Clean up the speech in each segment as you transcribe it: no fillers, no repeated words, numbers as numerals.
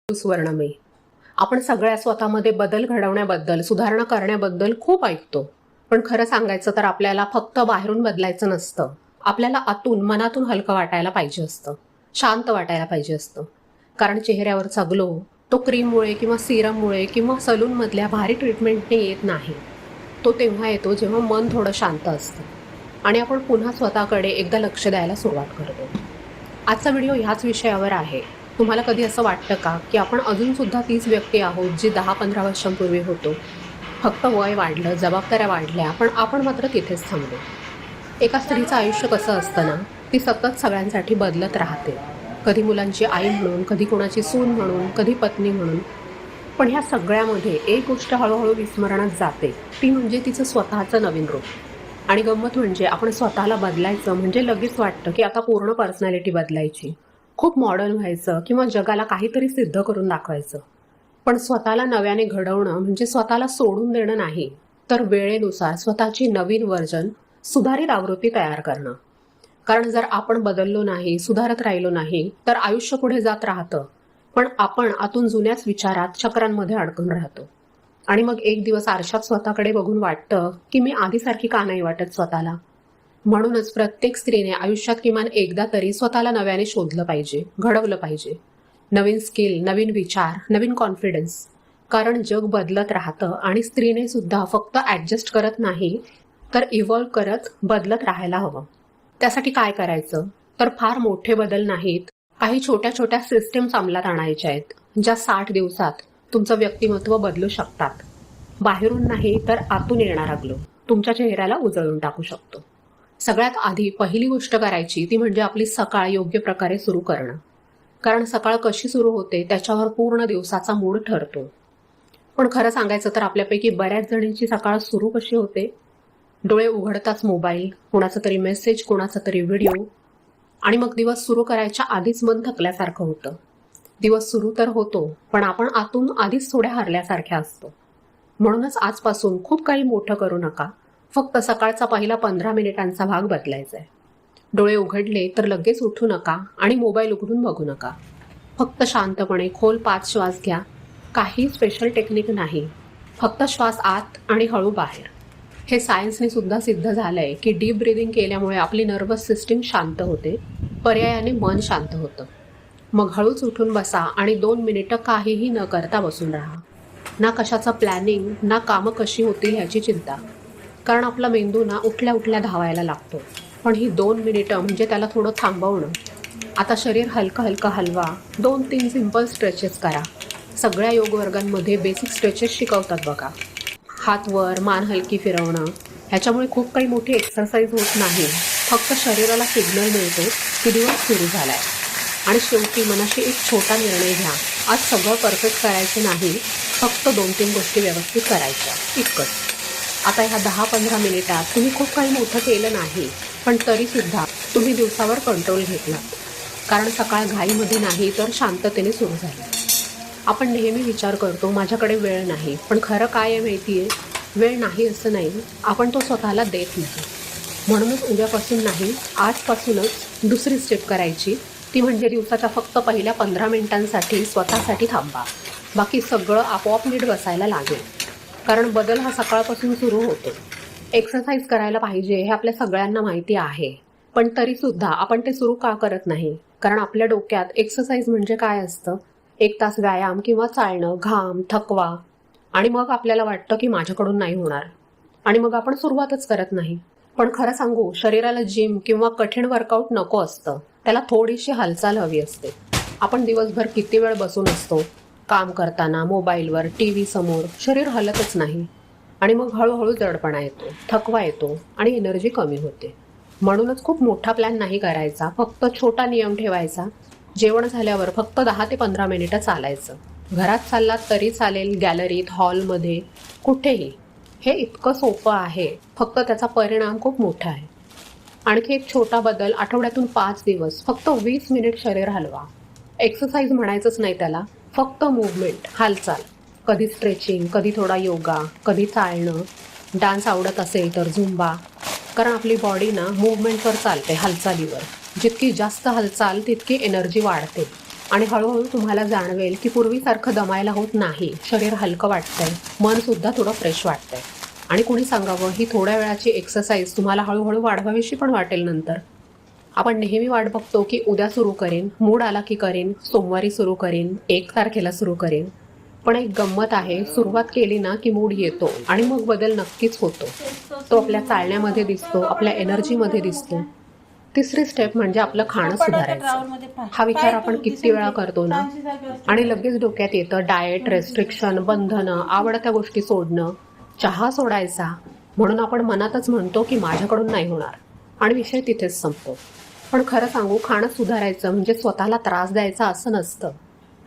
सुवर्णमयी. आपण सगळ्या स्वतःमध्ये बदल घडवण्याबद्दल, सुधारणा करण्याबद्दल खूप ऐकतो. पण खरं सांगायचं तर आपल्याला फक्त बाहेरून बदलायचं नसतं. आपल्याला आतून, मनातून हलकं वाटायला पाहिजे असतं. शांत वाटायला पाहिजे असतं. कारण चेहऱ्यावरचा ग्लो तो क्रीममुळे किंवा सिरममुळे किंवा सलूनमधल्या भारी ट्रीटमेंटने येत नाही. तो तेव्हा येतो जेव्हा मन थोडं शांत असतं आणि आपण पुन्हा स्वतःकडे एकदा लक्ष द्यायला सुरुवात करतो. आजचा व्हिडिओ ह्याच विषयावर आहे. तुम्हाला कधी असं वाटतं का की आपण अजूनसुद्धा तीच व्यक्ती आहोत जी 10-15 वर्षांपूर्वी होतो? फक्त वय वाढलं, जबाबदाऱ्या वाढल्या, पण आपण मात्र तिथेच थांबलो. एका स्त्रीचं आयुष्य कसं असतं ना, ती सतत सगळ्यांसाठी बदलत राहते. कधी मुलांची आई म्हणून, कधी कोणाची सून म्हणून, कधी पत्नी म्हणून. पण ह्या सगळ्यामध्ये एक गोष्ट हळूहळू विस्मरणात जाते, ती म्हणजे तिचं स्वतःचं नवीन रूप. आणि गंमत म्हणजे आपण स्वतःला बदलायचं म्हणजे लगेच वाटतं की आता पूर्ण पर्सनॅलिटी बदलायची, खूप मॉडर्न व्हायचं किंवा जगाला काहीतरी सिद्ध करून दाखवायचं. पण स्वतःला नव्याने घडवणं म्हणजे स्वतःला सोडून देणं नाही, तर वेळेनुसार स्वतःची नवीन व्हर्जन, सुधारित आवृत्ती तयार करणं. कारण जर आपण बदललो नाही, सुधारत राहिलो नाही, तर आयुष्य पुढे जात राहतं, पण आपण आतून जुन्याच विचारात, चक्रांमध्ये अडकून राहतो. आणि मग एक दिवस आरशात स्वतःकडे बघून वाटतं की मी आधीसारखी का नाही वाटत स्वतःला. म्हणूनच प्रत्येक स्त्रीने आयुष्यात किमान एकदा तरी स्वतःला नव्याने शोधलं पाहिजे, घडवलं पाहिजे. नवीन स्किल, नवीन विचार, नवीन कॉन्फिडन्स. कारण जग बदलत राहतं आणि स्त्रीने सुद्धा फक्त ॲडजस्ट करत नाही, तर इव्हॉल्व करत बदलत राहायला हवं. त्यासाठी काय करायचं? तर फार मोठे बदल नाहीत, काही छोट्या छोट्या सिस्टीम्स अंमलात आणायच्या आहेत, ज्या 60 दिवसात तुमचं व्यक्तिमत्व बदलू शकतात. बाहेरून नाही तर आतून येणारा ग्लो तुमच्या चेहऱ्याला उजळून टाकू शकतो. सगळ्यात आधी पहिली गोष्ट करायची ती म्हणजे आपली सकाळ योग्य प्रकारे सुरू करणं. कारण सकाळ कशी सुरू होते त्याच्यावर पूर्ण दिवसाचा मूड ठरतो. पण खरं सांगायचं तर आपल्यापैकी बऱ्याच जणींची सकाळ सुरू कशी होते? डोळे उघडताच मोबाईल, कोणाचा तरी मेसेज, कोणाचा तरी व्हिडिओ, आणि मग दिवस सुरू करायच्या आधीच मन थकल्यासारखं होतं. दिवस सुरू तर होतो, पण आपण आतून आधीच थोड्या हरल्यासारख्या असतो. म्हणूनच आजपासून खूप काही मोठं करू नका. फक्त सकाळचा पहिला 15 मिनिटांचा भाग बदलायचा आहे. डोळे उघडले तर लगेच उठू नका आणि मोबाईल उघडून बघू नका. फक्त शांतपणे खोल 5 श्वास घ्या. काही स्पेशल टेक्निक नाही. फक्त श्वास आत आणि हळू बाहेर. हे सायन्सने सुद्धा सिद्ध झालंय की डीप ब्रीदिंग केल्यामुळे आपली नर्वस सिस्टीम शांत होते. पर्यायाने मन शांत होतं. मग हळूच उठून बसा आणि 2 मिनिटं काहीही न करता बसून राहा. ना कशाचं प्लॅनिंग, ना कामं कशी होतील ह्याची चिंता. कारण आपला मेंदू ना उठल्या उठल्या धावायला लागतो. पण ही 2 मिनिटं म्हणजे त्याला थोडं थांबवणं. आता शरीर हलकं हलकं हलवा. 2-3 सिंपल स्ट्रेचेस करा. सगळ्या योग वर्गांमध्ये बेसिक स्ट्रेचेस शिकवतात बघा. हात वर, मान हलकी फिरवणं. ह्याच्यामुळे खूप काही मोठी एक्सरसाइज होत नाही. फक्त शरीराला सिग्नल मिळतो की दिवस सुरू झालाय. आणि शेवटी मनाशी एक छोटा निर्णय घ्या. आज सगळं परफेक्ट करायचं नाही, फक्त 2-3 गोष्टी व्यवस्थित करायच्या, इतकंच. आता ह्या 10-15 मिनिटात तुम्ही खूप काही मोठं केलं नाही, पण तरीसुद्धा तुम्ही दिवसावर कंट्रोल घेतला. कारण सकाळ घाईमध्ये नाही तर शांततेने सुरू झाली. आपण नेहमी विचार करतो माझ्याकडे वेळ नाही, पण खरं काय आहे माहिती आहे? वेळ नाही असं नाही, आपण तो स्वतःला देत नाही. म्हणूनच उद्यापासून नाही, आजपासूनच दुसरी स्टेप करायची. ती म्हणजे दिवसाच्या फक्त पहिल्या 15 मिनिटांसाठी स्वतःसाठी थांबा. बाकी सगळं आपोआप नीट बसायला लागेल. कारण बदल हा सकाळपासून सुरू होतो. एक्सरसाइज करायला पाहिजे हे आपल्या सगळ्यांना माहिती आहे. पण तरीसुद्धा आपण ते सुरू का करत नाही? कारण आपल्या डोक्यात एक्सरसाइज म्हणजे काय असतं? 1 तास व्यायाम किंवा चालणं, घाम, थकवा, आणि मग आपल्याला वाटतं की माझ्याकडून नाही होणार. आणि मग आपण सुरुवातच करत नाही. पण खरं सांगू, शरीराला जिम किंवा कठीण वर्कआउट नको असतं. त्याला थोडीशी हालचाल हवी असते. आपण दिवसभर किती वेळ बसून असतो, काम करताना, मोबाईलवर, टीव्ही समोर. शरीर हलतच नाही. आणि मग हळूहळू जडपणा येतो, थकवा येतो आणि एनर्जी कमी होते. म्हणूनच खूप मोठा प्लॅन नाही करायचा, फक्त छोटा नियम ठेवायचा. जेवण झाल्यावर फक्त 10 ते 15 मिनिटं चालायचं. घरात चाललात तरी चालेल, गॅलरीत, हॉलमध्ये, कुठेही. हे इतकं सोपं आहे, फक्त त्याचा परिणाम खूप मोठा आहे. आणखी एक छोटा बदल, आठवड्यातून 5 दिवस फक्त 20 मिनिट शरीर हलवा. एक्सरसाइज म्हणायचंच नाही त्याला, फक्त मूव्हमेंट, हालचाल. कधी स्ट्रेचिंग, कधी थोडा योगा, कधी चालणं. डान्स आवडत असेल तर झुंबा. कारण आपली बॉडी ना मूव्हमेंटवर चालते, हालचालीवर. जितकी जास्त हालचाल तितकी एनर्जी वाढते. आणि हळूहळू तुम्हाला जाणवेल की पूर्वीसारखं दमायला होत नाही. शरीर हलकं वाटतंय, मन सुद्धा थोडं फ्रेश वाटतंय. आणि कुणी सांगावं, ही थोड्या वेळाची एक्सरसाइज तुम्हाला हळूहळू वाढवावीशी पण वाटेल नंतर. आपण नेहमी वाट बघतो की उद्या सुरू करेन, मूड आला की करेन, सोमवारी सुरू करेन, 1 तारखेला सुरू करेन. पण एक गंमत आहे, सुरुवात केली ना की मूड येतो आणि मग बदल नक्कीच होतो. तो आपल्या चालण्यामध्ये दिसतो, आपल्या एनर्जीमध्ये दिसतो. तिसरी स्टेप म्हणजे आपलं खाणं सुधारायचं. हा विचार आपण किती वेळा करतो ना, आणि लगेच डोक्यात येतं डाएट, रेस्ट्रिक्शन, बंधनं, आवडत्या गोष्टी सोडणं, चहा सोडायचा. म्हणून आपण मनातच म्हणतो की माझ्याकडून नाही होणार आणि विषय तिथेच संपतो. पण खरं सांगू, खाणं सुधारायचं म्हणजे स्वतःला त्रास द्यायचा असं नसतं,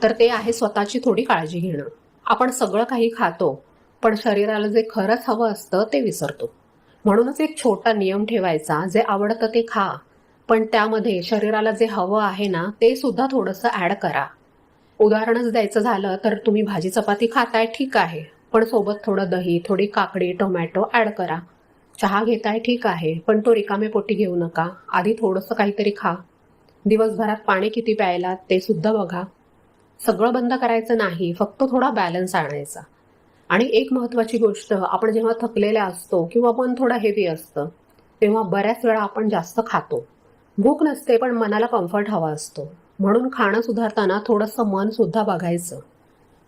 तर ते आहे स्वतःची थोडी काळजी घेणं. आपण सगळं काही खातो, पण शरीराला जे खरंच हवं असतं ते विसरतो. म्हणूनच एक छोटा नियम ठेवायचा, जे आवडतं ते खा, पण त्यामध्ये शरीराला जे हवं आहे ना ते सुद्धा थोडंसं ॲड करा. उदाहरणच द्यायचं झालं तर तुम्ही भाजी चपाती खाताय, ठीक आहे, पण सोबत थोडं दही, थोडी काकडी, टोमॅटो ॲड करा. चहा घेताय, ठीक आहे, पण तो रिकामे पोटी घेऊ नका. आधी थोडंसं काहीतरी खा. दिवसभरात पाणी किती प्यायला ते सुद्धा बघा. सगळं बंद करायचं नाही, फक्त थोडा बॅलन्स आणायचा. आणि एक महत्त्वाची गोष्ट, आपण जेव्हा थकलेल्या असतो किंवा मन थोडं हेवी असतं, तेव्हा बऱ्याच वेळा आपण जास्त खातो. भूक नसते, पण मनाला कम्फर्ट हवा असतो. म्हणून खाणं सुधारताना थोडंसं मन सुद्धा बघायचं.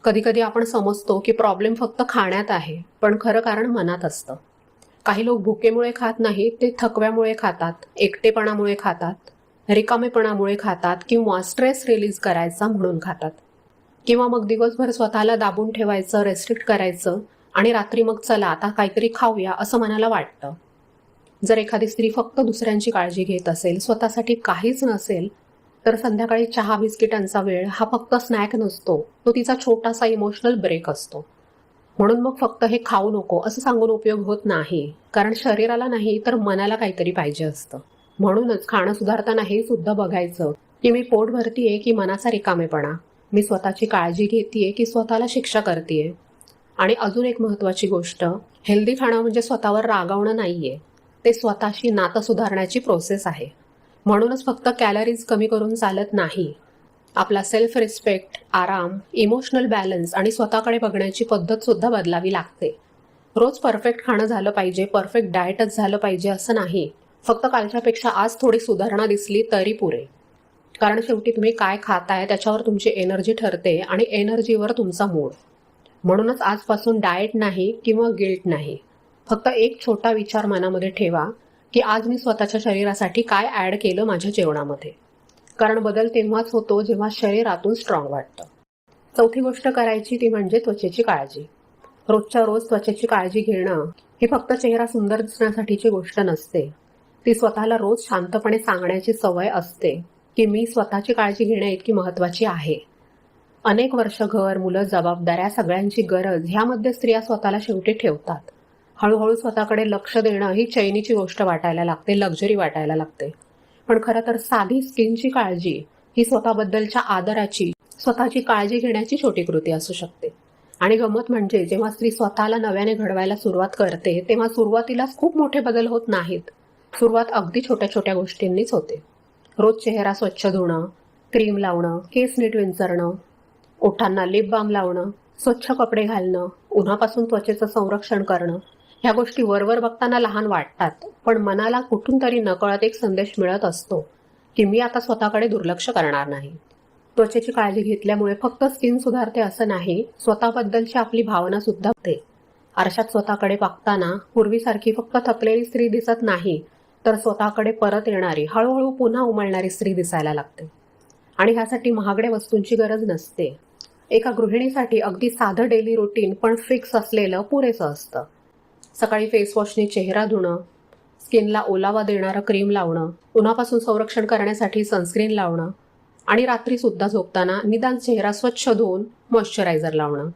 कधी कधी आपण समजतो की प्रॉब्लेम फक्त खाण्यात आहे, पण खरं कारण मनात असतं. काही लोक भुकेमुळे खात नाहीत, ते थकव्यामुळे खातात, एकटेपणामुळे खातात, रिकामेपणामुळे खातात, किंवा स्ट्रेस रिलीज करायचा म्हणून खातात. किंवा मग दिवसभर स्वतःला दाबून ठेवायचं, रेस्ट्रिक्ट करायचं, आणि रात्री मग चला आता काहीतरी खाऊया असं मनाला वाटतं. जर एखादी स्त्री फक्त दुसऱ्यांची काळजी घेत असेल, स्वतःसाठी काहीच नसेल, तर संध्याकाळी चहा बिस्किटांचा वेळ हा फक्त स्नॅक नसतो, तो तिचा छोटासा इमोशनल ब्रेक असतो. म्हणून मग फक्त हे खाऊ नको असं सांगून उपयोग होत नाही, कारण शरीराला नाही तर मनाला काहीतरी पाहिजे असतं. म्हणूनच खाणं सुधारताना हे सुद्धा बघायचं की मी पोट भरतीये की मनाचा रिकामेपणा, मी स्वतःची काळजी घेतेय की स्वतःला शिक्षा करतेय. आणि अजून एक महत्त्वाची गोष्ट, हेल्दी खाणं म्हणजे स्वतःवर रागावणं नाहीये, ते स्वतःशी नातं सुधारण्याची प्रोसेस आहे. म्हणूनच फक्त कॅलरीज कमी करून चालत नाही. आपला सेल्फ रिस्पेक्ट, आराम, इमोशनल बॅलन्स आणि स्वतःकडे बघण्याची पद्धत सुद्धा बदलावी लागते. रोज परफेक्ट खाणं झालं पाहिजे, परफेक्ट डाएटच झालं पाहिजे असं नाही. फक्त कालच्यापेक्षा आज थोडी सुधारणा दिसली तरी पुरे. कारण शेवटी तुम्ही काय खाताय त्याच्यावर तुमची एनर्जी ठरते आणि एनर्जीवर तुमचा मूड. म्हणूनच आजपासून डाएट नाही किंवा गिल्ट नाही. फक्त एक छोटा विचार मनामध्ये ठेवा की आज मी स्वतःच्या शरीरासाठी काय ॲड केलं माझ्या जेवणामध्ये. कारण बदल तेव्हाच होतो जेव्हा शरीरातून स्ट्रॉंग वाटतं. चौथी गोष्ट करायची ती म्हणजे त्वचेची काळजी. रोजच्या रोज त्वचेची काळजी घेणं ही फक्त चेहरा सुंदर दिसण्यासाठीची गोष्ट नसते. ती स्वतःला रोज शांतपणे सांगण्याची सवय असते की मी स्वतःची काळजी घेण्या इतकी महत्त्वाची आहे. अनेक वर्ष घर, मुलं, जबाबदाऱ्या, सगळ्यांची गरज ह्यामध्ये स्त्रिया स्वतःला शेवटी ठेवतात. हळूहळू स्वतःकडे लक्ष देणं ही चैनीची गोष्ट वाटायला लागते, लक्झरी वाटायला लागते. पण खरं तर साधी स्किनची काळजी ही स्वतःबद्दलच्या आदराची, स्वतःची काळजी घेण्याची छोटी कृती असू शकते. आणि गंमत म्हणजे जेव्हा स्त्री स्वतःला नव्याने घडवायला सुरुवात करते, तेव्हा सुरुवातीलाच खूप मोठे बदल होत नाहीत. सुरुवात अगदी छोट्या छोट्या गोष्टींनीच होते. रोज चेहरा स्वच्छ धुणं, क्रीम लावणं, केस नीट विंचरणं, ओठांना लिप बाम लावणं, स्वच्छ कपडे घालणं, उन्हापासून त्वचेचं संरक्षण करणं. ह्या गोष्टी वरवर बघताना लहान वाटतात, पण मनाला कुठून तरी नकळत एक संदेश मिळत असतो की मी आता स्वतःकडे दुर्लक्ष करणार नाही. त्वचेची काळजी घेतल्यामुळे फक्त स्किन सुधारते असं नाही, स्वतःबद्दलची आपली भावना सुद्धा होते. आरशात स्वतःकडे बघताना पूर्वीसारखी फक्त थकलेली स्त्री दिसत नाही, तर स्वतःकडे परत येणारी, हळूहळू पुन्हा उमलणारी स्त्री दिसायला लागते. आणि ह्यासाठी महागड्या वस्तूंची गरज नसते. एका गृहिणीसाठी अगदी साधं डेली रुटीन पण फिक्स असलेलं पुरेसं असतं. सकाळी फेसवॉशने चेहरा धुणं, स्किनला ओलावा देणारं क्रीम लावणं, उन्हापासून संरक्षण करण्यासाठी सनस्क्रीन लावणं, आणि रात्रीसुद्धा झोपताना निदान चेहरा स्वच्छ धुवून मॉइश्चरायझर लावणं.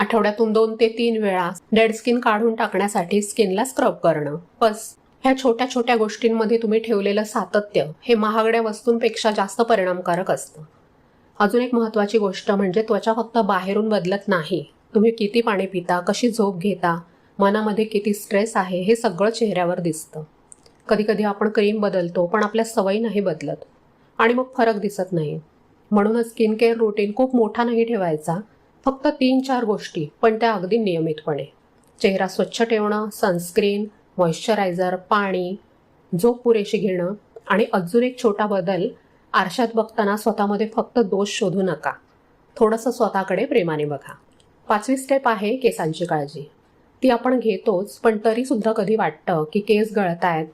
आठवड्यातून 2 ते 3 वेळा डेड स्किन काढून टाकण्यासाठी स्किनला स्क्रब करणं. बस. ह्या छोट्या छोट्या गोष्टींमध्ये तुम्ही ठेवलेलं सातत्य हे महागड्या वस्तूंपेक्षा जास्त परिणामकारक असतं. अजून एक महत्त्वाची गोष्ट म्हणजे त्वचा फक्त बाहेरून बदलत नाही. तुम्ही किती पाणी पिता, कशी झोप घेता, मनामध्ये किती स्ट्रेस आहे, हे सगळं चेहऱ्यावर दिसतं. कधी कधी आपण क्रीम बदलतो, पण आपल्या सवयी नाही बदलत आणि मग फरक दिसत नाही. म्हणूनच स्किन केअर रुटीन खूप मोठा नाही ठेवायचा, फक्त 3-4 गोष्टी, पण त्या अगदी नियमितपणे. चेहरा स्वच्छ ठेवणं, सनस्क्रीन, मॉइश्चरायझर, पाणी, झोप पुरेशी घेणं आणि अजून एक छोटा बदल, आरशात बघताना स्वतःमध्ये फक्त दोष शोधू नका, थोडंसं स्वतःकडे प्रेमाने बघा. 5वी स्टेप आहे केसांची काळजी. ती आपण घेतोच, पण तरीसुद्धा कधी वाटतं की केस गळतायत,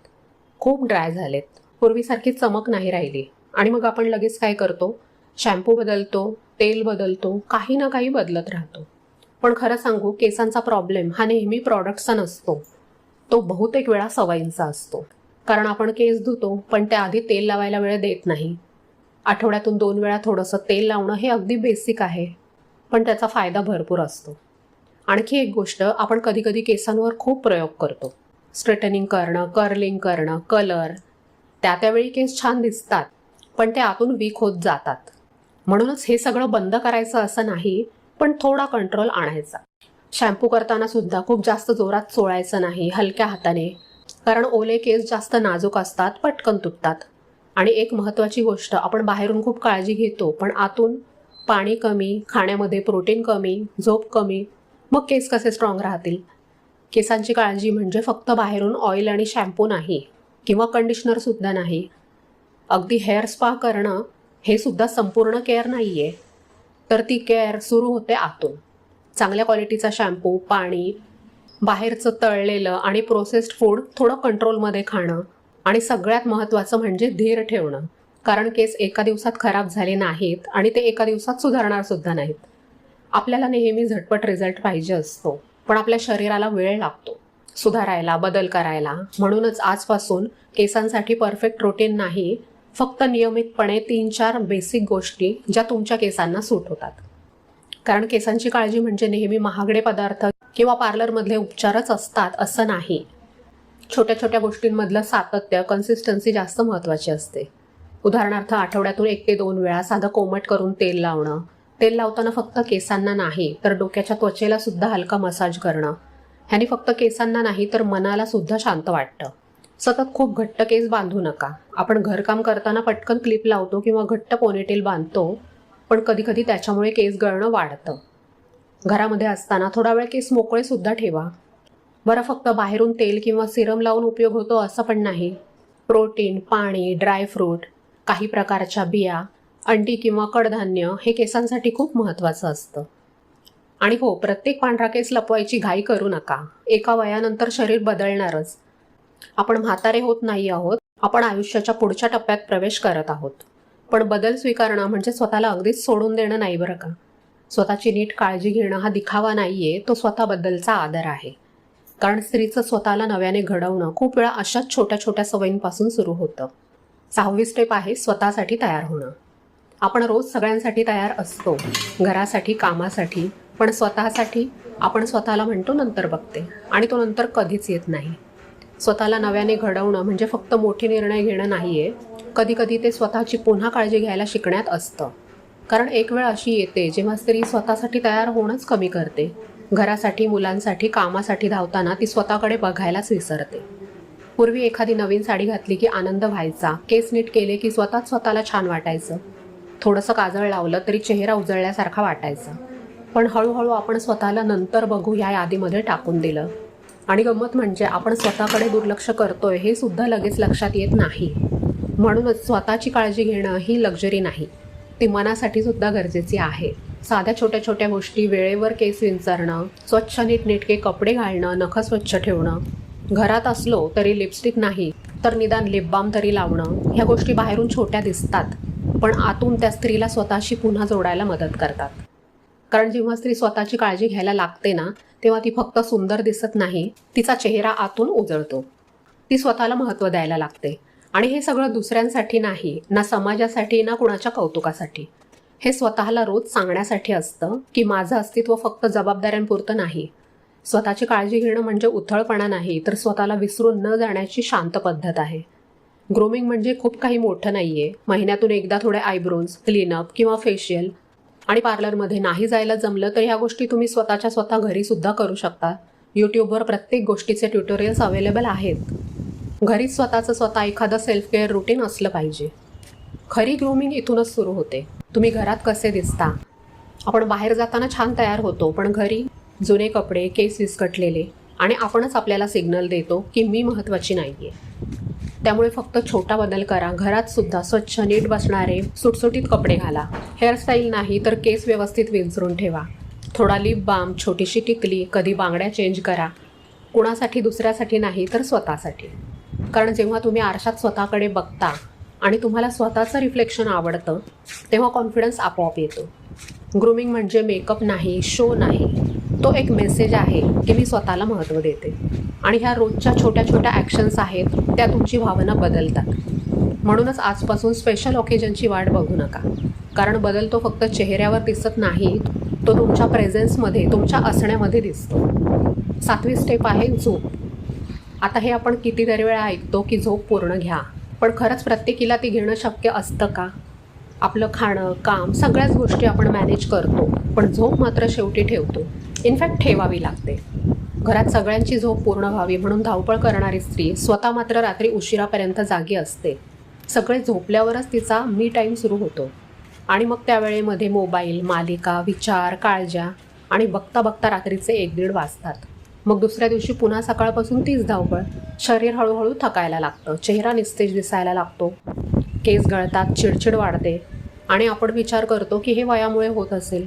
खूप ड्राय झालेत, पूर्वीसारखी चमक नाही राहिली, आणि मग आपण लगेच काय करतो, शॅम्पू बदलतो, तेल बदलतो, काही ना काही बदलत राहतो. पण खरं सांगू, केसांचा प्रॉब्लेम हा नेहमी प्रॉडक्ट्सचा नसतो, तो बहुतेक वेळा सवयींचा असतो. कारण आपण केस धुतो, पण त्याआधी तेल लावायला वेळ देत नाही. आठवड्यातून 2 वेळा थोडंसं तेल लावणं हे अगदी बेसिक आहे, पण त्याचा फायदा भरपूर असतो. आणखी एक गोष्ट, आपण कधीकधी केसांवर खूप प्रयोग करतो. स्ट्रेटनिंग करणं, कर्लिंग करणं, कलर. त्यावेळी केस छान दिसतात, पण ते आतून वीक होत जातात. म्हणूनच हे सगळं बंद करायचं असं नाही, पण थोडा कंट्रोल आणायचा. शॅम्पू करताना सुद्धा खूप जास्त जोरात चोळायचं नाही, हलक्या हाताने, कारण ओले केस जास्त नाजूक असतात, पटकन तुटतात. आणि एक महत्त्वाची गोष्ट, आपण बाहेरून खूप काळजी घेतो, पण आतून पाणी कमी, खाण्यामध्ये प्रोटीन कमी, झोप कमी, मग केस कसे स्ट्रॉंग राहतील? केसांची काळजी म्हणजे फक्त बाहेरून ऑइल आणि शॅम्पू नाही, किंवा कंडिशनरसुद्धा नाही. अगदी हेअर स्पा करणं हे सुद्धा संपूर्ण केअर नाही आहे, तर ती केअर सुरू होते आतून. चांगल्या क्वालिटीचा शॅम्पू, पाणी, बाहेरचं तळलेलं आणि प्रोसेस्ड फूड थोडं कंट्रोलमध्ये खाणं, आणि सगळ्यात महत्त्वाचं म्हणजे धीर ठेवणं, कारण केस एका दिवसात खराब झाले नाहीत आणि ते एका दिवसात सुधारणार सुद्धा नाहीत. आपल्याला नेहमी झटपट रिझल्ट पाहिजे असतो, पण आपल्या शरीराला वेळ लागतो सुधारायला, बदल करायला. म्हणूनच आजपासून केसांसाठी परफेक्ट रुटीन नाही, फक्त नियमितपणे 3-4 बेसिक गोष्टी ज्या तुमच्या केसांना सूट होतात. कारण केसांची काळजी म्हणजे नेहमी महागडे पदार्थ किंवा पार्लरमधले उपचारच असतात असं नाही. छोट्या छोट्या गोष्टींमधलं सातत्य, कन्सिस्टन्सी जास्त महत्त्वाची असते. उदाहरणार्थ, आठवड्यातून 1 ते 2 वेळा साधं कोमट करून तेल लावणं. तेल लावताना फक्त केसांना नाही, तर डोक्याच्या त्वचेला सुद्धा हलका मसाज करणं. ह्यानी फक्त केसांना नाही, तर मनाला सुद्धा शांत वाटतं. सतत खूप घट्ट केस बांधू नका. आपण घरकाम करताना पटकन क्लिप लावतो किंवा घट्ट पोनीटेल बांधतो, पण कधीकधी त्याच्यामुळे केस गळणं वाढतं. घरामध्ये असताना थोडा वेळ केस मोकळे सुद्धा ठेवा. बरं, फक्त बाहेरून तेल किंवा सिरम लावून उपयोग होतो असं पण नाही. प्रोटीन, पाणी, ड्रायफ्रूट, काही प्रकारच्या बिया, अंडी किंवा कडधान्य हे केसांसाठी खूप महत्त्वाचं असतं. आणि हो, प्रत्येक पांढरा केस लपवायची घाई करू नका. एका वयानंतर शरीर बदलणारच. आपण म्हातारे होत नाही आहोत, आपण आयुष्याच्या पुढच्या टप्प्यात प्रवेश करत आहोत. पण बदल स्वीकारणं म्हणजे स्वतःला अगदीच सोडून देणं नाही बरं का. स्वतःची नीट काळजी घेणं हा दिखावा नाहीये, तो स्वतःबद्दलचा आदर आहे. कारण स्त्रीचं स्वतःला नव्याने घडवणं खूप वेळा अशाच छोट्या छोट्या सवयींपासून सुरू होतं. 6वी स्टेप आहे स्वतःसाठी तयार होणं. आपण रोज सगळ्यांसाठी तयार असतो, घरासाठी, कामासाठी, पण स्वतःसाठी आपण स्वतःला म्हणतो नंतर बघते, आणि तो नंतर कधीच येत नाही. स्वतःला नव्याने घडवणं म्हणजे फक्त मोठे निर्णय घेणं नाही आहे, कधीकधी ते स्वतःची पुन्हा काळजी घ्यायला शिकण्यात असतं. कारण एक वेळ अशी येते जेव्हा स्त्री स्वतःसाठी तयार होणंच कमी करते. घरासाठी, मुलांसाठी, कामासाठी धावताना ती स्वतःकडे बघायलाच विसरते. पूर्वी एखादी नवीन साडी घातली की आनंद व्हायचा, केस नीट केले की स्वतःला छान वाटायचं, थोडंसं काजळ लावलं तरी चेहरा उजळल्यासारखा वाटायचा. पण हळूहळू आपण स्वतःला नंतर बघू या यादीमध्ये टाकून दिलं. आणि गंमत म्हणजे आपण स्वतःकडे दुर्लक्ष करतोय हे सुद्धा लगेच लक्षात येत नाही. म्हणूनच स्वतःची काळजी घेणं ही लक्झरी नाही, ती मनासाठी सुद्धा गरजेची आहे. साध्या छोट्या छोट्या गोष्टी, वेळेवर केस विंचरणं, स्वच्छ नीटनेटके कपडे घालणं, नखं स्वच्छ ठेवणं, घरात असलो तरी लिपस्टिक नाही तर निदान लिप बाम तरी लावणं, ह्या गोष्टी बाहेरून छोट्या दिसतात, पण आतून त्या स्त्रीला स्वतःशी पुन्हा जोडायला मदत करतात. कारण जेव्हा स्त्री स्वतःची काळजी घ्यायला लागते ना, तेव्हा ती फक्त सुंदर दिसत नाही, तिचा चेहरा आतून उजळतो. ती स्वतःला महत्त्व द्यायला लागते. आणि हे सगळं दुसऱ्यांसाठी नाही, ना समाजासाठी, ना कुणाच्या कौतुकासाठी. हे स्वतःला रोज सांगण्यासाठी असतं की माझं अस्तित्व फक्त जबाबदाऱ्यांपुरतं नाही. स्वतःची काळजी घेणं म्हणजे उथळपणा नाही, तर स्वतःला विसरून न जाण्याची शांत पद्धत आहे. ग्रूमिंग म्हणजे खूप काही मोठं नाही आहे. महिन्यातून एकदा थोडे आयब्रोज, क्लीनअप किंवा फेशियल, आणि पार्लरमध्ये नाही जायला जमलं तर ह्या गोष्टी तुम्ही स्वतः घरीसुद्धा करू शकता. यूट्यूबवर प्रत्येक गोष्टीचे ट्युटोरियल्स अवेलेबल आहेत. घरीच स्वतः एखादं सेल्फ केअर रुटीन असलं पाहिजे. खरी ग्रूमिंग इथूनच सुरू होते. तुम्ही घरात कसे दिसता. आपण बाहेर जाताना छान तयार होतो, पण घरी जुने कपडे, केस विस्कटलेले आणि आपणच आपल्याला सिग्नल देतो की मी महत्त्वाची नाही आहे. त्यामुळे फक्त छोटा बदल करा. घरात सुद्धा स्वच्छ नीट बसणारे सुटसुटीत कपडे घाला. हेअरस्टाईल नाही तर केस व्यवस्थित विंचरून ठेवा. थोडा लिप बाम, छोटीशी टिकली, कधी बांगड्या चेंज करा. कुणासाठी, दुसऱ्यासाठी नाही तर स्वतःसाठी. कारण जेव्हा तुम्ही आरशात स्वतःकडे बघता आणि तुम्हाला स्वतःचं रिफ्लेक्शन आवडतं, तेव्हा कॉन्फिडन्स आपोआप येतो. ग्रूमिंग म्हणजे मेकअप नाही, शो नाही. तो एक मेसेज आहे की मी स्वतःला महत्त्व देते. आणि ह्या रोजच्या छोट्या छोट्या ॲक्शन्स आहेत, त्या तुमची भावना बदलतात. म्हणूनच आजपासून स्पेशल ओकेजनची वाट बघू नका. कारण बदल तो फक्त चेहऱ्यावर दिसत नाही, तो तुमच्या प्रेझेन्समध्ये, तुमच्या असण्यामध्ये दिसतो. 7वी स्टेप आहे झोप. आता हे आपण कितीतरी वेळा ऐकतो की झोप पूर्ण घ्या, पण खरंच प्रत्येकीला ती घेणं शक्य असतं का? आपलं खाणं, काम, सगळ्याच गोष्टी आपण मॅनेज करतो, पण झोप मात्र शेवटी ठेवतो. इनफॅक्ट ठेवावी लागते. घरात सगळ्यांची झोप पूर्ण व्हावी म्हणून धावपळ करणारी स्त्री स्वतः मात्र रात्री उशिरापर्यंत जागी असते. सगळे झोपल्यावरच तिचा मी टाईम सुरू होतो आणि मग त्यावेळेमध्ये मोबाईल, मालिका, विचार, काळज्या आणि बघता बघता रात्रीचे 1-1:30 वाजतात. मग दुसऱ्या दिवशी पुन्हा सकाळपासून तीच धावपळ. शरीर हळूहळू थकायला लागतं, चेहरा निस्तेज दिसायला लागतो, केस गळतात, चिडचिड वाढते आणि आपण विचार करतो की हे वयामुळे होत असेल.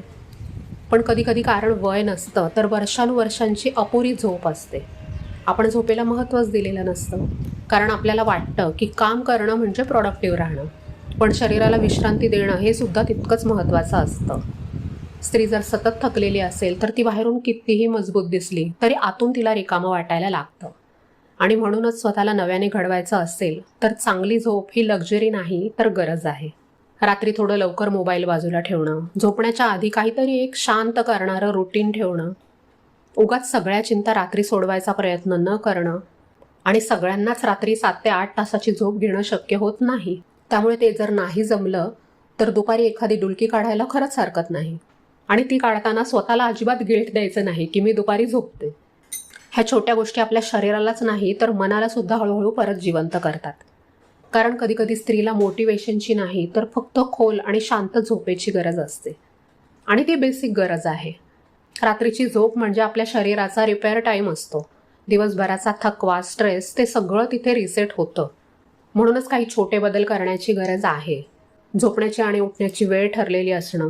पण कधीकधी कारण वय नसतं, तर वर्षानुवर्षांची अपुरी झोप असते. आपण झोपेला महत्त्वच दिलेलं नसतं, कारण आपल्याला वाटतं की काम करणं म्हणजे प्रोडक्टिव्ह राहणं. पण शरीराला विश्रांती देणं हे सुद्धा तितकंच महत्त्वाचं असतं. स्त्री जर सतत थकलेली असेल तर ती बाहेरून कितीही मजबूत दिसली तरी आतून तिला रिकामं वाटायला लागतं. आणि म्हणूनच स्वतःला नव्याने घडवायचं असेल तर चांगली झोप ही लक्झरी नाही तर गरज आहे. रात्री थोडं लवकर मोबाईल बाजूला ठेवणं, झोपण्याच्या आधी काहीतरी एक शांत करणारं रुटीन ठेवणं, उगाच सगळ्या चिंता रात्री सोडवायचा प्रयत्न न करणं. आणि सगळ्यांनाच रात्री 7 ते 8 तासाची झोप घेणं शक्य होत नाही. त्यामुळे ते जर नाही जमलं तर दुपारी एखादी डुलकी काढायला खरंच हरकत नाही. आणि ती काढताना स्वतःला अजिबात गिल्ट द्यायचं नाही की मी दुपारी झोपते. ह्या छोट्या गोष्टी आपल्या शरीरालाच नाही तर मनाला सुद्धा हळूहळू परत जिवंत करतात. कारण कधीकधी स्त्रीला मोटिवेशनची नाही तर फक्त खोल आणि शांत झोपेची गरज असते. आणि ती बेसिक गरज आहे. रात्रीची झोप म्हणजे आपल्या शरीराचा रिपेअर टाईम असतो. दिवसभराचा थकवा, स्ट्रेस ते सगळं तिथे रिसेट होतं. म्हणूनच काही छोटे बदल करण्याची गरज आहे. झोपण्याची आणि उठण्याची वेळ ठरलेली असणं.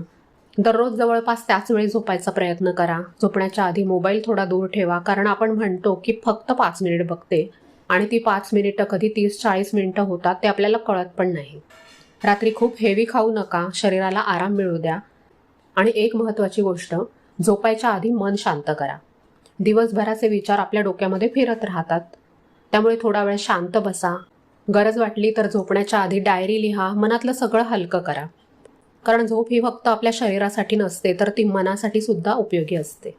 दररोज जवळपास त्याच वेळी झोपायचा प्रयत्न करा. झोपण्याच्या आधी मोबाईल थोडा दूर ठेवा, कारण आपण म्हणतो की फक्त 5 मिनिट बघते आणि ती 5 मिनिटं कधी 30-40 मिनिटं होतात ते आपल्याला कळत पण नाही. रात्री खूप हेवी खाऊ नका, शरीराला आराम मिळू द्या. आणि एक महत्त्वाची गोष्ट, झोपायच्या आधी मन शांत करा. दिवसभराचे विचार आपल्या डोक्यामध्ये फिरत राहतात, त्यामुळे थोडा वेळ शांत बसा. गरज वाटली तर झोपण्याच्या आधी डायरी लिहा, मनातलं सगळं हलकं करा. कारण झोप ही फक्त आपल्या शरीरासाठी नसते तर ती मनासाठी सुद्धा उपयोगी असते.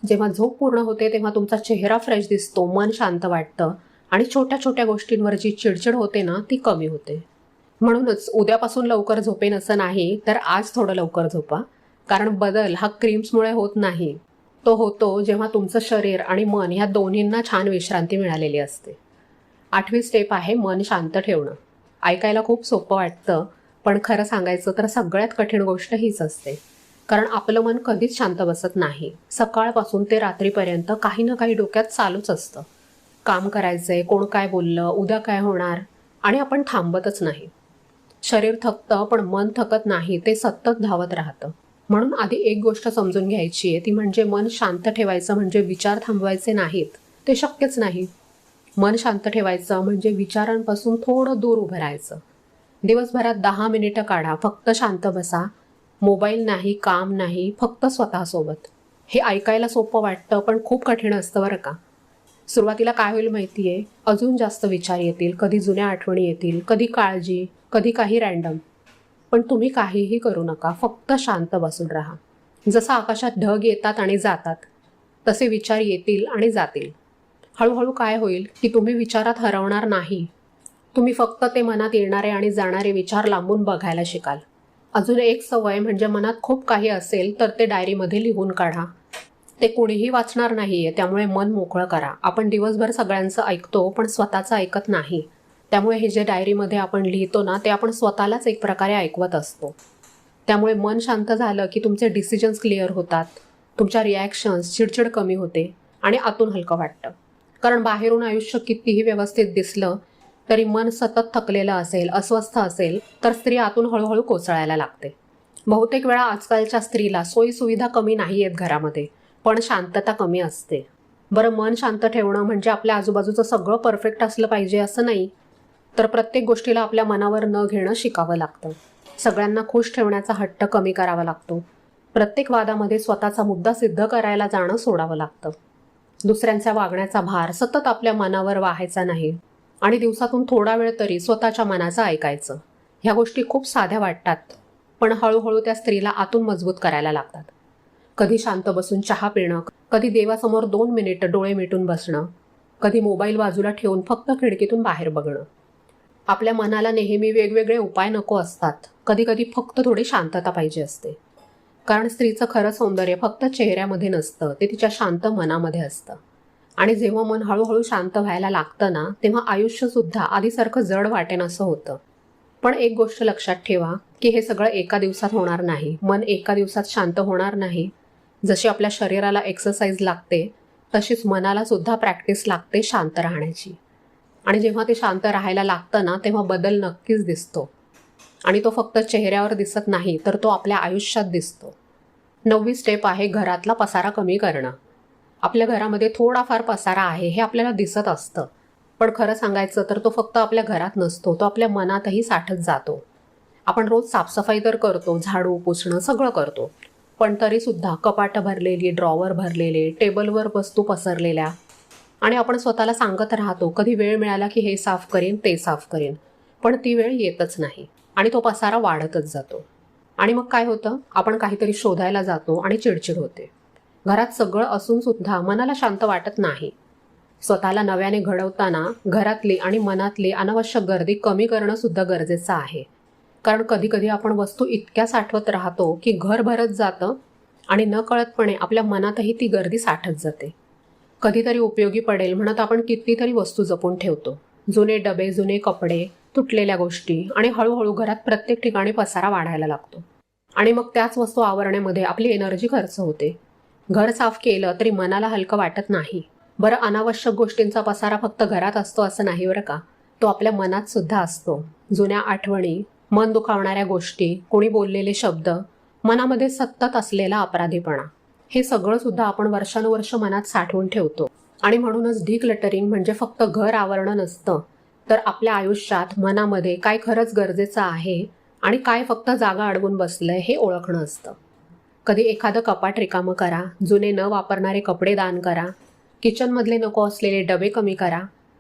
जेव्हा झोप पूर्ण होते तेव्हा तुमचा चेहरा फ्रेश दिसतो, मन शांत वाटतं आणि छोट्या छोट्या गोष्टींवर जी चिडचिड होते ना ती कमी होते. म्हणूनच उद्यापासून लवकर झोपेन असं नाही, तर आज थोडं लवकर झोपा. कारण बदल हा क्रीम्समुळे होत नाही, तो होतो जेव्हा तुमचं शरीर आणि मन ह्या दोन्हींना छान विश्रांती मिळालेली असते. 8वी स्टेप आहे मन शांत ठेवणं. ऐकायला खूप सोपं वाटतं, पण खरं सांगायचं तर सगळ्यात कठीण गोष्ट हीच असते. कारण आपलं मन कधीच शांत बसत नाही. सकाळपासून ते रात्रीपर्यंत काही ना काही डोक्यात चालूच असतं. काम करायचंय, कोण काय बोललं, उद्या काय होणार, आणि आपण थांबतच नाही. शरीर थकतं पण मन थकत नाही, ते सतत धावत राहतं. म्हणून आधी एक गोष्ट समजून घ्यायची आहे, ती म्हणजे मन शांत ठेवायचं म्हणजे विचार थांबवायचे नाहीत, ते शक्यच नाही. मन शांत ठेवायचं म्हणजे विचारांपासून थोडं दूर उभं राहायचं. दिवसभरात 10 मिनिटं काढा, फक्त शांत बसा. मोबाईल नाही, काम नाही, फक्त स्वतःसोबत. हे ऐकायला सोपं वाटतं पण खूप कठीण असतं बरं का. सुरुवातीला काय होईल माहिती आहे, अजून जास्त विचार येतील, कधी जुन्या आठवणी येतील, कधी काळजी, कधी काही रॅन्डम. पण तुम्ही काहीही करू नका, फक्त शांत बसून राहा. जसं आकाशात ढग येतात आणि जातात तसे विचार येतील आणि जातील. हळूहळू काय होईल की तुम्ही विचारात हरवणार नाही. तुम्ही फक्त ते मनात येणारे आणि जाणारे विचार लांबून बघायला शिकाल. अजून एक सवय म्हणजे मनात खूप काही असेल तर ते डायरीमध्ये लिहून काढा. ते कोणीही वाचणार नाहीये, त्यामुळे मन मोकळं करा. आपण दिवसभर सगळ्यांचं ऐकतो पण स्वतःचं ऐकत नाही. त्यामुळे हे जे डायरीमध्ये आपण लिहितो ना ते आपण स्वतःलाच एक प्रकारे ऐकवत असतो. त्यामुळे मन शांत झालं की तुमचे डिसिजन्स क्लिअर होतात, तुमच्या रिॲक्शन्स, चिडचिड कमी होते आणि आतून हलकं वाटतं. कारण बाहेरून आयुष्य कितीही व्यवस्थित दिसलं तरी मन सतत थकलेलं असेल, अस्वस्थ असेल तर स्त्री आतून हळूहळू कोसळायला लागते. बहुतेक वेळा आजकालच्या स्त्रीला सोयीसुविधा कमी नाही आहेत घरामध्ये, पण शांतता कमी असते. बरं, मन शांत ठेवणं म्हणजे आपल्या आजूबाजूचं सगळं परफेक्ट असलं पाहिजे असं नाही, तर प्रत्येक गोष्टीला आपल्या मनावर न घेणं शिकावं लागतं. सगळ्यांना खुश ठेवण्याचा हट्ट कमी करावा लागतो. प्रत्येक वादामध्ये स्वतःचा मुद्दा सिद्ध करायला जाणं सोडावं लागतं. दुसऱ्यांच्या वागण्याचा भार सतत आपल्या मनावर वाहायचा नाही आणि दिवसातून थोडा वेळ तरी स्वतःच्या मनाचं ऐकायचं. ह्या गोष्टी खूप साध्या वाटतात, पण हळूहळू त्या स्त्रीला आतून मजबूत करायला लागतात. कधी शांत बसून चहा पिणं, कधी देवासमोर 2 मिनिटं डोळे मिटून बसणं, कधी मोबाईल बाजूला ठेवून फक्त खिडकीतून बाहेर बघणं. आपल्या मनाला नेहमी वेगवेगळे उपाय नको असतात. कधी कधी फक्त थोडी शांतता पाहिजे असते. कारण स्त्रीचं खरं सौंदर्य फक्त चेहऱ्यामध्ये नसतं, ते तिच्या शांत मनामध्ये असतं. आणि जेव्हा मन हळूहळू शांत व्हायला लागतं ना, तेव्हा आयुष्यसुद्धा आधीसारखं जड वाटेनासं होतं. पण एक गोष्ट लक्षात ठेवा की हे सगळं एका दिवसात होणार नाही. मन एका दिवसात शांत होणार नाही. जशी आपल्या शरीराला एक्सरसाइज लागते तशीच मनाला सुद्धा प्रॅक्टिस लागते शांत राहण्याची. आणि जेव्हा ते शांत राहायला लागतं ना, तेव्हा बदल नक्कीच दिसतो. आणि तो फक्त चेहऱ्यावर दिसत नाही, तर तो आपल्या आयुष्यात दिसतो. 9वी स्टेप आहे घरातला पसारा कमी करणं. आपल्या घरामध्ये थोडाफार पसारा आहे हे आपल्याला दिसत असतं, पण खरं सांगायचं तर तो फक्त आपल्या घरात नसतो, तो आपल्या मनातही साठत जातो. आपण रोज साफसफाई तर करतो, झाडू पुसणं सगळं करतो, पण तरीसुद्धा कपाटं भरलेली, ड्रॉवर भरलेले, टेबलवर वस्तू पसरलेल्या, आणि आपण स्वतःला सांगत राहतो कधी वेळ मिळाला की हे साफ करीन, ते साफ करीन, पण ती वेळ येतच नाही आणि तो पसारा वाढतच जातो. आणि मग काय होतं, आपण काहीतरी शोधायला जातो आणि चिडचिड होते. घरात सगळं असून सुद्धा मनाला शांत वाटत नाही. स्वतःला नव्याने घडवताना घरातली आणि मनातली अनावश्यक गर्दी कमी करणं सुद्धा गरजेचं आहे. कारण कधी कधी आपण वस्तू इतक्या साठवत राहतो की घर भरत जातं आणि नकळतपणे आपल्या मनातही ती गर्दी साठत जाते. कधीतरी उपयोगी पडेल म्हणत आपण कितीतरी वस्तू जपून ठेवतो. जुने डबे, जुने कपडे, तुटलेल्या गोष्टी, आणि हळूहळू घरात प्रत्येक ठिकाणी पसारा वाढायला लागतो. आणि मग त्याच वस्तू आवरण्यामध्ये आपली एनर्जी खर्च होते. घर साफ केलं तरी मनाला हलकं वाटत नाही. बरं, अनावश्यक गोष्टींचा पसारा फक्त घरात असतो असं नाही बरं का, तो आपल्या मनात सुद्धा असतो. जुन्या आठवणी, मन दुखावणाऱ्या गोष्टी, कोणी बोललेले शब्द, मनामध्ये सतत असलेला अपराधीपणा, हे सगळं सुद्धा आपण वर्षानुवर्ष मनात साठवून ठेवतो. आणि म्हणूनच डिक्लटरिंग म्हणजे फक्त घर आवरणं नसतं, तर आपल्या आयुष्यात मनामध्ये काय खरंच गरजेचं आहे आणि काय फक्त जागा अडवून बसलंय हे ओळखणं असतं. कधी एखादं कपाट रिकामं करा, जुने न वापरणारे कपडे दान करा, किचनमधले नको असलेले डबे कमी करा,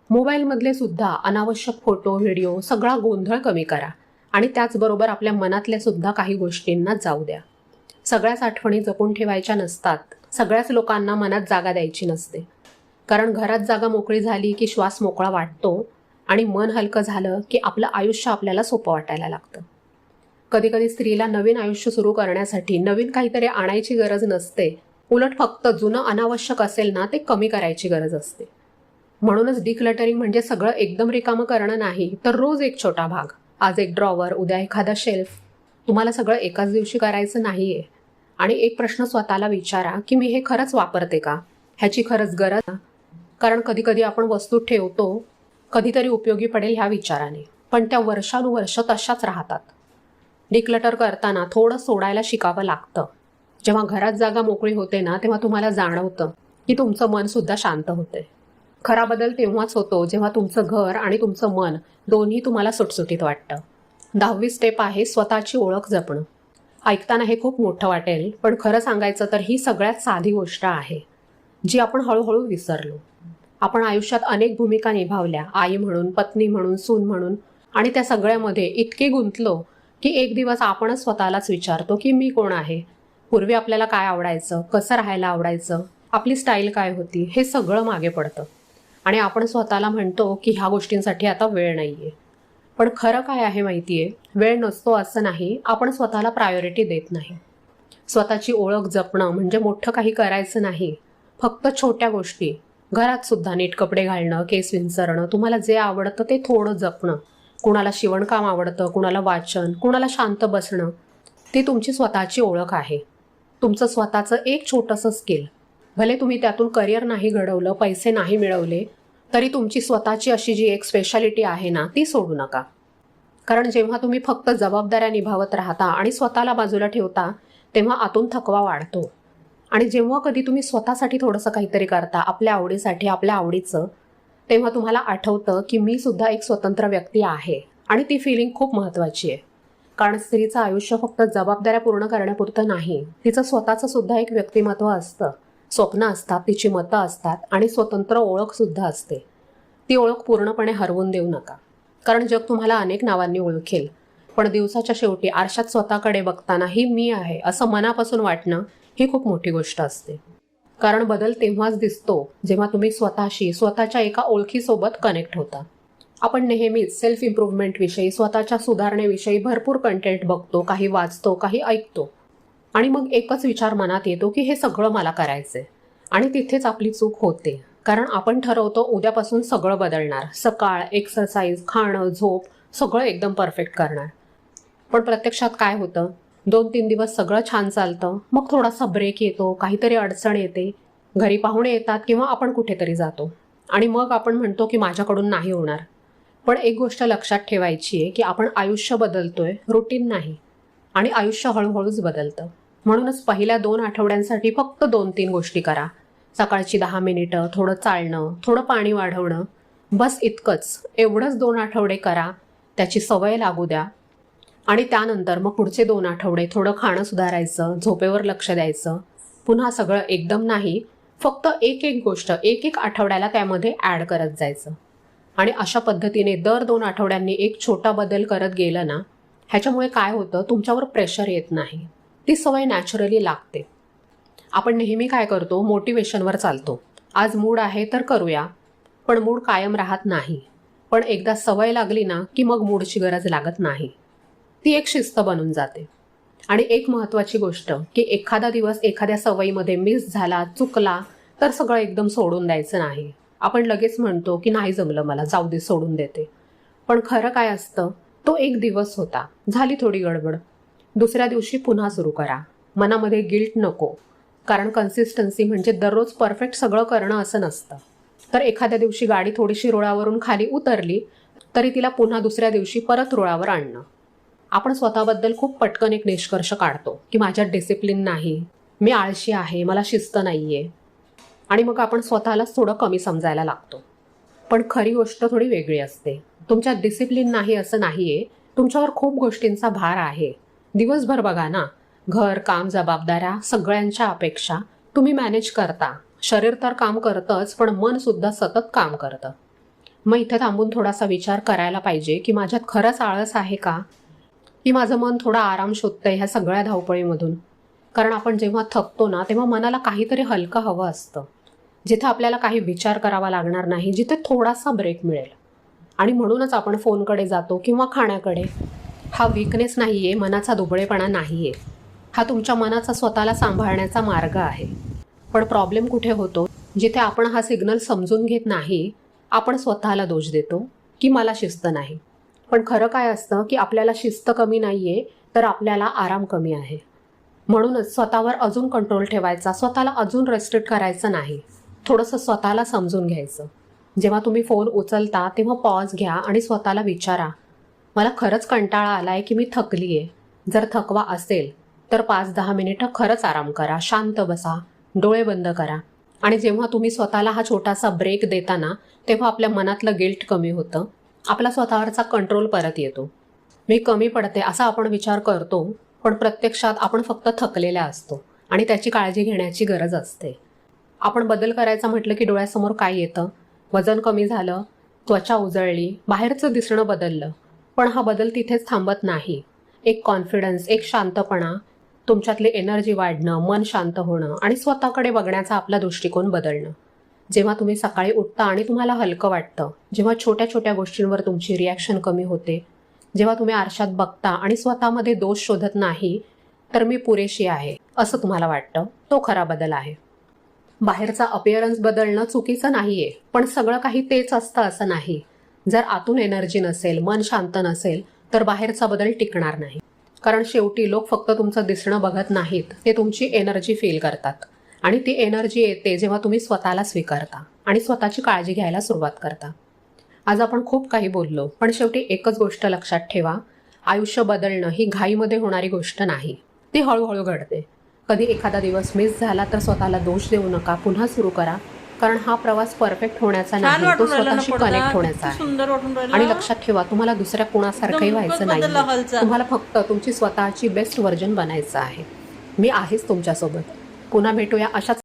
मोबाईलमधले सुद्धा अनावश्यक फोटो, व्हिडिओ, सगळा गोंधळ कमी करा आणि त्याचबरोबर आपल्या मनातल्या सुद्धा काही गोष्टींना जाऊ द्या. सगळ्याच आठवणी जपून ठेवायच्या नसतात. सगळ्याच लोकांना मनात जागा द्यायची नसते. कारण घरात जागा मोकळी झाली की श्वास मोकळा वाटतो आणि मन हलकं झालं की आपलं आयुष्य आपल्याला सोपं वाटायला लागतं. कधी कधी स्त्रीला नवीन आयुष्य सुरू करण्यासाठी नवीन काहीतरी आणायची गरज नसते, उलट फक्त जुनं अनावश्यक असेल ना ते कमी करायची गरज असते. म्हणूनच डिक्लटरिंग म्हणजे सगळं एकदम रिकामं करणं नाही, तर रोज एक छोटा भाग, आज एक ड्रॉवर, उद्या एखादा शेल्फ. तुम्हाला सगळं एकाच दिवशी करायचं नाहीये. आणि एक प्रश्न स्वतःला विचारा की मी हे खरंच वापरते का, ह्याची खरंच गरज. कारण कधी कधी आपण वस्तू ठेवतो कधीतरी उपयोगी पडेल ह्या विचाराने, पण त्या वर्षानुवर्ष तशाच राहतात. डिक्लटर करताना थोडं सोडायला शिकावं लागतं. जेव्हा घरात जागा मोकळी होते ना, तेव्हा तुम्हाला जाणवतं की तुमचं मन सुद्धा शांत होते. खरा बदल तेव्हाच होतो जेव्हा तुमचं घर आणि तुमचं मन दोन्ही तुम्हाला सुटसुटीत वाटतं. 10वी स्टेप आहे स्वतःची ओळख जपणं. ऐकताना हे खूप मोठं वाटेल, पण खरं सांगायचं तर ही सगळ्यात साधी गोष्ट आहे जी आपण हळूहळू विसरलो. आपण आयुष्यात अनेक भूमिका निभावल्या, आई म्हणून, पत्नी म्हणून, सून म्हणून, आणि त्या सगळ्यामध्ये इतके गुंतलो की एक दिवस आपणच स्वतःलाच विचारतो की मी कोण आहे. पूर्वी आपल्याला काय आवडायचं, कसं राहायला आवडायचं, आपली स्टाईल काय होती, हे सगळं मागे पडतं आणि आपण स्वतःला म्हणतो की ह्या गोष्टींसाठी आता वेळ नाहीये. पण खरं काय आहे माहितीये, वेळ नसतो असं नाही, आपण स्वतःला प्रायोरिटी देत नाही. स्वतःची ओळख जपणं म्हणजे मोठं काही करायचं नाही, फक्त छोट्या गोष्टी, घरात सुद्धा नीट कपडे घालणं, केस विंचरणं, तुम्हाला जे आवडतं ते थोडं जपणं. कुणाला शिवणकाम आवडतं, कुणाला वाचन, कुणाला शांत बसणं. ती तुमची स्वतःची ओळख आहे, तुमचं स्वतःचं एक छोटंसं स्किल. भले तुम्ही त्यातून करिअर नाही घडवलं, पैसे नाही मिळवले, तरी तुमची स्वतःची अशी जी एक स्पेशालिटी आहे ना, ती सोडू नका. कारण जेव्हा तुम्ही फक्त जबाबदाऱ्या निभावत राहता आणि स्वतःला बाजूला ठेवता, तेव्हा आतून थकवा वाढतो. आणि जेव्हा कधी तुम्ही स्वतःसाठी थोडंसं काहीतरी करता, आपल्या आवडीसाठी, आपल्या आवडीचं, तेव्हा तुम्हाला आठवतं की मी सुद्धा एक स्वतंत्र व्यक्ती आहे. आणि ती फिलिंग खूप महत्त्वाची आहे. कारण स्त्रीचं आयुष्य फक्त जबाबदाऱ्या पूर्ण करण्यापुरतं नाही, तिचं स्वतःचं सुद्धा एक व्यक्तिमत्व असतं, स्वप्न असतात, तिची मतं असतात आणि स्वतंत्र ओळखसुद्धा असते. ती ओळख पूर्णपणे हरवून देऊ नका. कारण जग तुम्हाला अनेक नावांनी ओळखेल, पण दिवसाच्या शेवटी आरशात स्वतःकडे बघताना ही मी आहे असं मनापासून वाटणं ही खूप मोठी गोष्ट असते. कारण बदल तेव्हाच दिसतो जेव्हा तुम्ही स्वतःशी, स्वतःच्या एका ओळखीसोबत कनेक्ट होता. आपण नेहमीच सेल्फ इम्प्रूव्हमेंटविषयी, स्वतःच्या सुधारणेविषयी भरपूर कंटेंट बघतो, काही वाचतो, काही ऐकतो आणि मग एकच विचार मनात येतो की हे सगळं मला करायचंय. आणि तिथेच आपली चूक होते. कारण आपण ठरवतो उद्यापासून सगळं बदलणार, सकाळ, एक्सरसाइज, खाणं, झोप सगळं एकदम परफेक्ट करणार. पण प्रत्यक्षात काय होतं, 2-3 दिवस सगळं छान चालतं, मग थोडासा ब्रेक येतो, काहीतरी अडचण येते, घरी पाहुणे येतात किंवा आपण कुठेतरी जातो आणि मग आपण म्हणतो की माझ्याकडून नाही होणार. पण एक गोष्ट लक्षात ठेवायची आहे की आपण आयुष्य बदलतोय, रुटीन नाही. आणि आयुष्य हळूहळूच बदलतं. म्हणूनच पहिल्या 2 आठवड्यांसाठी फक्त 2-3 गोष्टी करा. सकाळची 10 मिनिटं, थोडं चालणं, थोडं पाणी वाढवणं, बस इतकंच. एवढंच 2 आठवडे करा, त्याची सवय लागू द्या. आणि त्यानंतर मग पुढचे 2 आठवडे थोडं खाणं सुधारायचं, झोपेवर लक्ष द्यायचं. पुन्हा सगळं एकदम नाही, फक्त एक गोष्ट एक आठवड्याला त्यामध्ये ॲड करत जायचं. आणि अशा पद्धतीने दर 2 आठवड्यांनी एक छोटा बदल करत गेलं ना, ह्याच्यामुळे काय होतं, तुमच्यावर प्रेशर येत नाही, ती सवय नॅचरली लागते. आपण नेहमी काय करतो, मोटिवेशनवर चालतो. आज मूड आहे तर करूया, पण मूड कायम राहत नाही. पण एकदा सवय लागली ना की मग मूडची गरज लागत नाही, ती एक शिस्त बनून जाते. आणि एक महत्त्वाची गोष्ट की एखादा दिवस एखाद्या सवयीमध्ये मिस झाला, चुकला, तर सगळं एकदम सोडून द्यायचं नाही. आपण लगेच म्हणतो की नाही जमलं मला, जाऊ दे, सोडून देते. पण खरं काय असतं, तो एक दिवस होता, झाली थोडी गडबड, दुसऱ्या दिवशी पुन्हा सुरू करा. मनामध्ये गिल्ट नको. कारण कन्सिस्टन्सी म्हणजे दररोज परफेक्ट सगळं करणं असं नसतं. तर एखाद्या दिवशी गाडी थोडीशी रुळावरून खाली उतरली तरी तिला पुन्हा दुसऱ्या दिवशी परत रुळावर आणणं. आपण स्वतःबद्दल खूप पटकन एक निष्कर्ष काढतो की माझ्यात डिसिप्लिन नाही, मी आळशी आहे, मला शिस्त नाही आहे. आणि मग आपण स्वतःलाच थोडं कमी समजायला लागतो. पण खरी गोष्ट थोडी वेगळी असते. तुमच्यात डिसिप्लिन नाही असं नाही आहे, तुमच्यावर खूप गोष्टींचा भार आहे. दिवसभर बघा ना, घर, काम, जबाबदाऱ्या, सगळ्यांच्या अपेक्षा तुम्ही मॅनेज करता. शरीर तर काम करतंच, पण मनसुद्धा सतत काम करतं. मग इथे थांबून थोडासा विचार करायला पाहिजे की माझ्यात खरंच आळस आहे का, की माझं मन थोडा आराम शोधतंय ह्या सगळ्या धावपळीमधून. कारण आपण जेव्हा थकतो ना, तेव्हा मनाला काहीतरी हलकं हवं असतं, जिथे आपल्याला काही विचार करावा लागणार नाही, जिथे थोडासा ब्रेक मिळेल. आणि म्हणूनच आपण फोनकडे जातो किंवा खाण्याकडे. हा वीकनेस नाही आहे, मनाचा दुबळेपणा नाही आहे, हा तुमच्या मनाचा स्वतःला सांभाळण्याचा मार्ग आहे. पण प्रॉब्लेम कुठे होतो, जिथे आपण हा सिग्नल समजून घेत नाही, आपण स्वतःला दोष देतो की मला शिस्त नाही. पण खरं काय असतं की आपल्याला शिस्त कमी नाही आहे, तर आपल्याला आराम कमी आहे. म्हणूनच स्वतःवर अजून कंट्रोल ठेवायचा, स्वतःला अजून रेस्ट्रिक्ट करायचं नाही, थोडंसं स्वतःला समजून घ्यायचं. जेव्हा तुम्ही फोन उचलता तेव्हा पॉज घ्या आणि स्वतःला विचारा, मला खरंच कंटाळा आलाय की मी थकली आहे. जर थकवा असेल तर 5-10 मिनिटं खरंच आराम करा, शांत बसा, डोळे बंद करा. आणि जेव्हा तुम्ही स्वतःला हा छोटासा ब्रेक देता ना, तेव्हा आपल्या मनातलं गिल्ट कमी होतं, आपला स्वतःवरचा कंट्रोल परत येतो. मी कमी पडते असा आपण विचार करतो, पण प्रत्यक्षात आपण फक्त थकलेल्या असतो आणि त्याची काळजी घेण्याची गरज असते. आपण बदल करायचा म्हटलं की डोळ्यासमोर काय येतं, वजन कमी झालं, त्वचा उजळली, बाहेरचं दिसणं बदललं. पण हा बदल तिथेच थांबत नाही. एक कॉन्फिडन्स, एक शांतपणा, तुमच्यातली एनर्जी वाढणं, मन शांत होणं आणि स्वतःकडे बघण्याचा आपला दृष्टिकोन बदलणं. जेव्हा तुम्ही सकाळी उठता आणि तुम्हाला हलकं वाटतं, जेव्हा छोट्या छोट्या गोष्टींवर तुमची रिॲक्शन कमी होते, जेव्हा तुम्ही आरशात बघता आणि स्वतःमध्ये दोष शोधत नाही, तर मी पुरेशी आहे असं तुम्हाला वाटतं, तो खरा बदल आहे. बाहेरचा अपिअरन्स बदलणं चुकीचं नाहीये, पण सगळं काही तेच असतं असं नाही. जर आतून एनर्जी नसेल, मन शांत नसेल, तर बाहेरचा बदल टिकणार नाही. कारण शेवटी लोक फक्त तुमचं दिसणं बघत नाहीत, ते तुमची एनर्जी फील करतात. आणि ती एनर्जी येते जेव्हा तुम्ही स्वतःला स्वीकारता आणि स्वतःची काळजी घ्यायला सुरुवात करता. आज आपण खूप काही बोललो, पण शेवटी एकच गोष्ट लक्षात ठेवा, आयुष्य बदलणं ही घाईमध्ये होणारी गोष्ट नाही, ती हळूहळू घडते. कधी एखादा दिवस मिस झाला तर स्वतःला दोष देऊ नका, पुन्हा सुरू करा. कारण हा प्रवास परफेक्ट होण्याचा नाही, तो स्वतःशी कनेक्ट होण्याचा आहे. आणि लक्षात ठेवा, तुम्हाला दुसऱ्या कोणासारखंही व्हायचं नाही, तुम्हाला फक्त तुमची स्वतःची बेस्ट व्हर्जन बनायचं आहे. मी आहेच तुमच्यासोबत. पुन्हा भेटूया अशाच